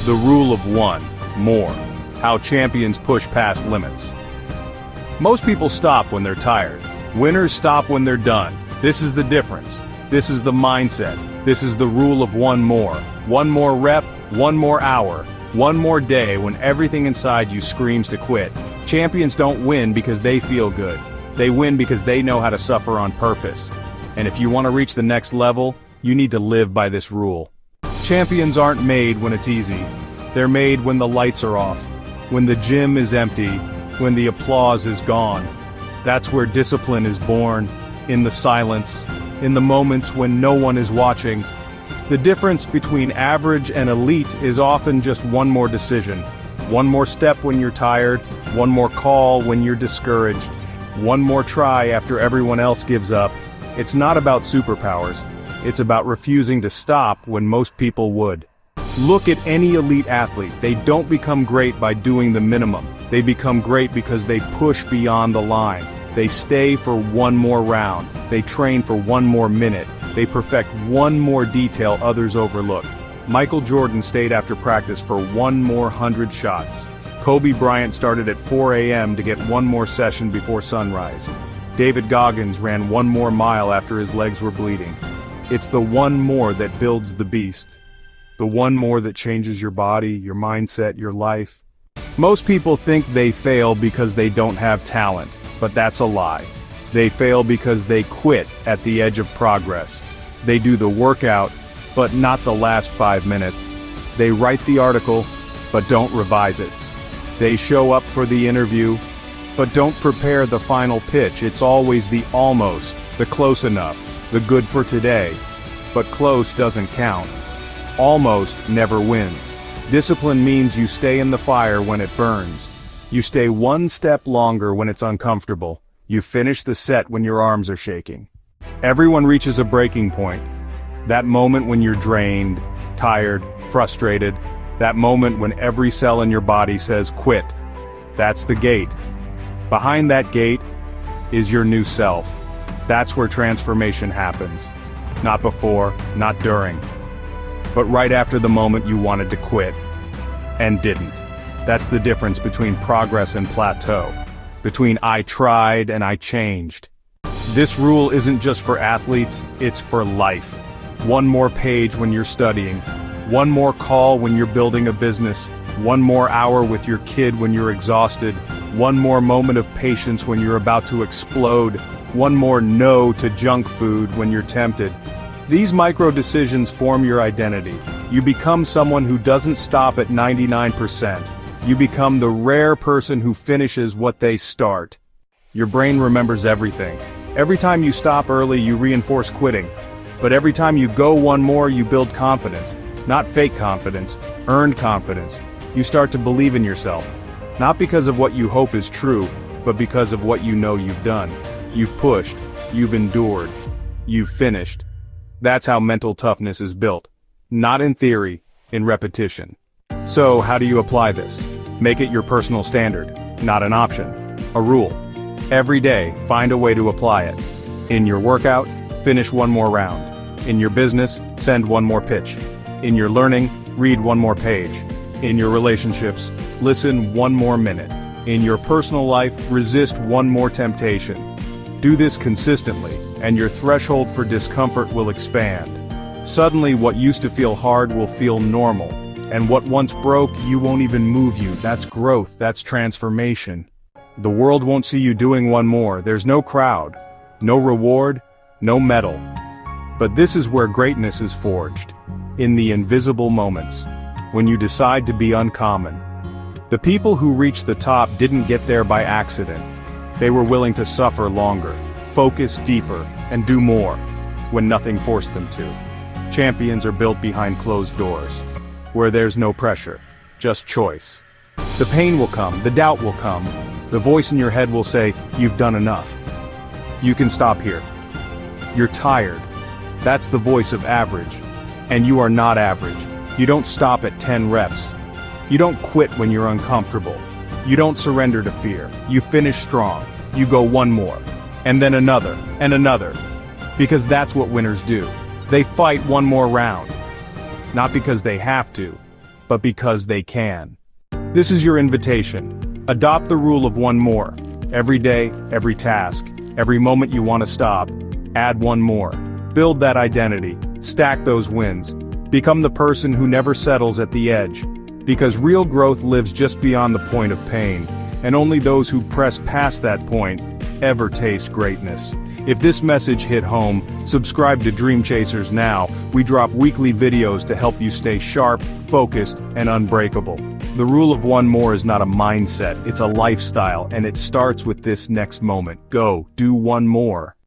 The rule of one, more. How champions push past limits. Most people stop when they're tired. Winners stop when they're done. This is the difference. This is the mindset. This is the rule of one more. One more rep, one more hour, one more day when everything inside you screams to quit. Champions don't win because they feel good. They win because they know how to suffer on purpose. And if you want to reach the next level, you need to live by this rule. Champions aren't made when it's easy. They're made when the lights are off, when the gym is empty, when the applause is gone. That's where discipline is born, in the silence, in the moments when no one is watching. The difference between average and elite is often just one more decision. One more step when you're tired, one more call when you're discouraged, one more try after everyone else gives up. It's not about superpowers. It's about refusing to stop when most people would. Look at any elite athlete. They don't become great by doing the minimum. They become great because they push beyond the line. They stay for one more round. They train for one more minute. They perfect one more detail others overlook. Michael Jordan stayed after practice for one more 100 shots. Kobe Bryant started at 4 a.m. to get one more session before sunrise. David Goggins ran one more mile after his legs were bleeding. It's the one more that builds the beast. The one more that changes your body, your mindset, your life. Most people think they fail because they don't have talent, but that's a lie. They fail because they quit at the edge of progress. They do the workout, but not the last 5 minutes. They write the article, but don't revise it. They show up for the interview, but don't prepare the final pitch. It's always the almost, the close enough, the good for today. But close doesn't count. Almost never wins. Discipline means you stay in the fire when it burns. You stay one step longer when it's uncomfortable. You finish the set when your arms are shaking. Everyone reaches a breaking point. That moment when you're drained, tired, frustrated. That moment when every cell in your body says quit. That's the gate. Behind that gate is your new self. That's where transformation happens. Not before, not during. But right after the moment you wanted to quit. And didn't. That's the difference between progress and plateau. Between I tried and I changed. This rule isn't just for athletes, it's for life. One more page when you're studying. One more call when you're building a business. One more hour with your kid when you're exhausted. One more moment of patience when you're about to explode. One more no to junk food when you're tempted. These micro decisions form your identity. You become someone who doesn't stop at 99%. You become the rare person who finishes what they start. Your brain remembers everything. Every time you stop early, you reinforce quitting. But every time you go one more, you build confidence. Not fake confidence, earned confidence. You start to believe in yourself. Not because of what you hope is true, but because of what you know you've done. You've pushed. You've endured. You've finished. That's how mental toughness is built. Not in theory, in repetition. So, how do you apply this? Make it your personal standard, not an option. A rule. Every day, find a way to apply it. In your workout, finish one more round. In your business, send one more pitch. In your learning, read one more page. In your relationships, listen one more minute. In your personal life, resist one more temptation. Do this consistently, and your threshold for discomfort will expand. Suddenly, what used to feel hard will feel normal. And what once broke, you won't even move you. That's growth, that's transformation. The world won't see you doing one more. There's no crowd, no reward, no medal. But this is where greatness is forged. In the invisible moments. When you decide to be uncommon. The people who reached the top didn't get there by accident. They were willing to suffer longer, focus deeper, and do more, when nothing forced them to. Champions are built behind closed doors, where there's no pressure, just choice. The pain will come, the doubt will come, the voice in your head will say, you've done enough. You can stop here. You're tired. That's the voice of average. And you are not average. You don't stop at 10 reps. You don't quit when you're uncomfortable. You don't surrender to fear. You finish strong. You go one more. And then another, and another. Because that's what winners do. They fight one more round. Not because they have to, but because they can. This is your invitation. Adopt the rule of one more. Every day, every task, every moment you want to stop, add one more. Build that identity, stack those wins. Become the person who never settles at the edge. Because real growth lives just beyond the point of pain, and only those who press past that point ever taste greatness. If this message hit home, subscribe to Dream Chasers now. We drop weekly videos to help you stay sharp, focused, and unbreakable. The rule of one more is not a mindset, it's a lifestyle, and it starts with this next moment. Go, do one more.